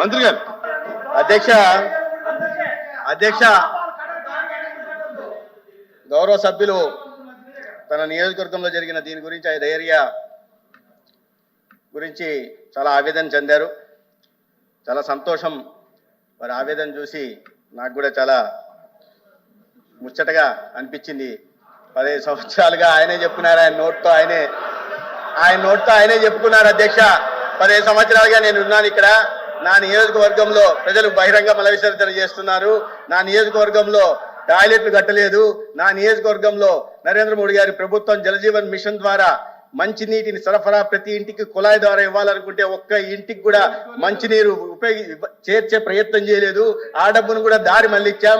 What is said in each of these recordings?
మంత్రి గారు. అధ్యక్ష అధ్యక్ష గౌరవ సభ్యులు తన నియోజకవర్గంలో జరిగిన దీని గురించి ఆ ఏరియా గురించి చాలా ఆవేదన చెందారు. చాలా సంతోషం. వారి ఆవేదన చూసి నాకు కూడా చాలా ముచ్చటగా అనిపించింది. 15 సంవత్సరాలుగా ఆయనే చెప్పుకున్నారు, ఆయన నోట్తో ఆయనే చెప్పుకున్నారు. అధ్యక్ష, 15 సంవత్సరాలుగా నేను ఉన్నాను ఇక్కడ. నా నియోజకవర్గంలో ప్రజలు బహిరంగ మల విసర్జన చేస్తున్నారు. నా నియోజకవర్గంలో టాయిలెట్లు కట్టలేదు. నా నియోజకవర్గంలో నరేంద్ర మోడీ గారి ప్రభుత్వం జలజీవన్ మిషన్ ద్వారా మంచినీటిని సరఫరా ప్రతి ఇంటికి కుళాయి ద్వారా ఇవ్వాలనుకుంటే ఒక్క ఇంటికి కూడా మంచినీరు చేర్చే ప్రయత్నం చేయలేదు. ఆ డబ్బును కూడా దారి మళ్ళించాం.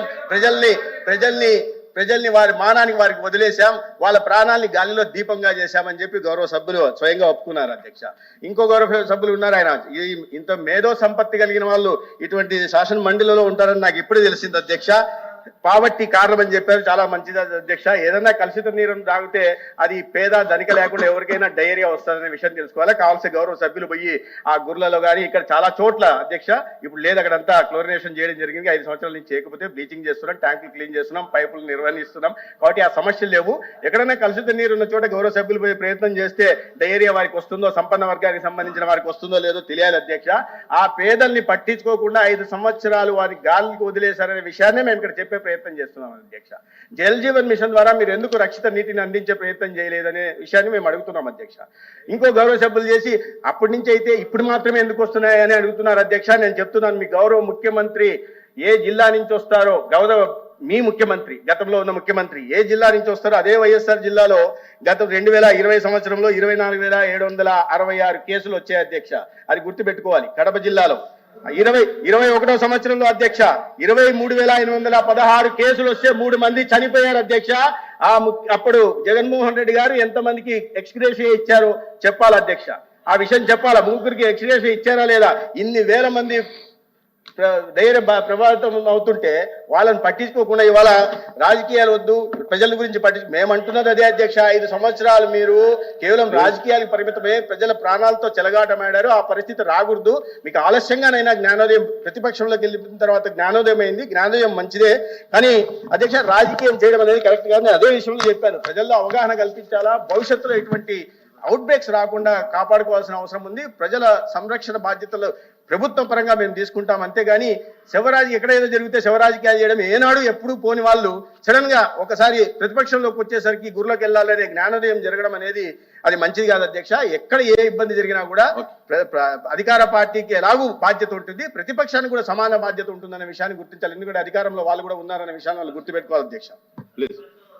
ప్రజల్ని వారి మానానికి వారికి వదిలేశాం. వాళ్ళ ప్రాణాలని గాలిలో దీపంగా చేశామని చెప్పి గౌరవ సభ్యులు స్వయంగా ఒప్పుకున్నారు. అధ్యక్ష, ఇంకో గౌరవ సభ్యులు ఉన్నారు. ఆయన ఇంత మేధో సంపత్తి కలిగిన వాళ్ళు ఇటువంటి శాసన మండలిలో ఉంటారని నాకు ఇప్పుడే తెలిసింది. అధ్యక్ష, పావర్టీ కారణం అని చెప్పారు. చాలా మంచిది అధ్యక్ష. ఏదన్నా కలుషిత నీరు తాగితే అది పేద ధనిక లేకుండా ఎవరికైనా డయేరియా వస్తుందనే విషయం తెలుసుకోవాలి. కావాల్సిన గౌరవ సభ్యులు పోయి ఆ గుర్లలో కానీ ఇక్కడ చాలా చోట్ల అధ్యక్ష ఇప్పుడు లేదు, అక్కడంతా క్లోరినేషన్ చేయడం జరిగింది. 5 సంవత్సరాల నుంచి చేయకపోతే బ్లీచింగ్ చేస్తున్నాం, ట్యాంకులు క్లీన్ చేస్తున్నాం, పైపులు నిర్వహిస్తున్నాం. కాబట్టి ఆ సమస్యలు లేవు. ఎక్కడైనా కలుషిత నీరు ఉన్న చోట గౌరవ సభ్యులు పోయి ప్రయత్నం చేస్తే డయేరియా వారికి వస్తుందో, సంపన్న వర్గానికి సంబంధించిన వారికి వస్తుందో లేదో తెలియాలి. అధ్యక్ష, ఆ పేదల్ని పట్టించుకోకుండా 5 సంవత్సరాలు వారి గాలికి వదిలేశారనే విషయాన్ని మేము ఇక్కడ చెప్పే ప్రయత్నం చేస్తున్నాం. అధ్యక్ష, జల్ జీవన్ మిషన్ ద్వారా మీరు ఎందుకు రక్షిత నీటిని అందించే ప్రయత్నం చేయలేదనే విషయాన్ని మేము అడుగుతున్నాం. అధ్యక్ష, ఇంకో గౌరవ సభ్యులు చేసి అప్పటి నుంచి అయితే ఇప్పుడు మాత్రమే ఎందుకు వస్తున్నాయని అడుగుతున్నారు. అధ్యక్ష, నేను చెప్తున్నాను, మీ గౌరవ ముఖ్యమంత్రి ఏ జిల్లా నుంచి వస్తారో, మీ ముఖ్యమంత్రి గతంలో ఉన్న ముఖ్యమంత్రి ఏ జిల్లా నుంచి వస్తారో అదే వైఎస్ఆర్ జిల్లాలో గత 2020 సంవత్సరంలో 24,766 కేసులు వచ్చాయి. అధ్యక్ష, అది గుర్తుపెట్టుకోవాలి. కడప జిల్లాలో 21వ సంవత్సరంలో అధ్యక్ష 23,816 కేసులు వస్తే 3 మంది చనిపోయారు. అధ్యక్ష, అప్పుడు జగన్మోహన్ రెడ్డి గారు ఎంతమందికి ఎక్స్గ్రేషియా ఇచ్చారో చెప్పాలి. అధ్యక్ష, ఆ విషయం చెప్పాలా. 3 ఎక్స్గ్రేషియా ఇచ్చారా లేదా? ఇన్ని వేల మంది ధైర్య ప్రభావితం అవుతుంటే వాళ్ళని పట్టించుకోకుండా ఇవాళ రాజకీయాలు వద్దు, ప్రజల గురించి మేము అంటున్నది అదే. అధ్యక్ష, 5 సంవత్సరాలు మీరు కేవలం రాజకీయాలకు పరిమితమై ప్రజల ప్రాణాలతో చెలగాటమాడారు. ఆ పరిస్థితి రాకూడదు. మీకు ఆలస్యంగానైనా జ్ఞానోదయం, ప్రతిపక్షంలోకి వెళ్ళిన తర్వాత జ్ఞానోదయం అయింది. జ్ఞానోదయం మంచిదే, కానీ అధ్యక్ష రాజకీయం చేయడం అనేది కరెక్ట్ కాదు. అదే విషయంలో చెప్పాను. ప్రజల్లో అవగాహన కల్పించాలా, భవిష్యత్తులో ఎటువంటి అవుట్ బ్రేక్స్ రాకుండా కాపాడుకోవాల్సిన అవసరం ఉంది. ప్రజల సంరక్షణ బాధ్యతలు ప్రభుత్వం పరంగా మేము తీసుకుంటాం. అంతేగాని ఎక్కడైనా జరిగితే శివరాజకీయాలు చేయడం ఏనాడు ఎప్పుడు పోని వాళ్ళు సడన్ గా ఒకసారి ప్రతిపక్షంలోకి వచ్చేసరికి గుర్లోకి వెళ్ళాలనే జ్ఞానోదయం జరగడం అనేది అది మంచిది కాదు. అధ్యక్ష, ఎక్కడ ఏ ఇబ్బంది జరిగినా కూడా అధికార పార్టీకి ఎలాగూ బాధ్యత ఉంటుంది, ప్రతిపక్షానికి కూడా సమాన బాధ్యత ఉంటుందనే విషయాన్ని గుర్తించాలి. ఎందుకంటే అధికారంలో వాళ్ళు కూడా ఉన్నారనే విషయాన్ని వాళ్ళు గుర్తుపెట్టుకోవాలి. అధ్యక్ష, ప్లీజ్.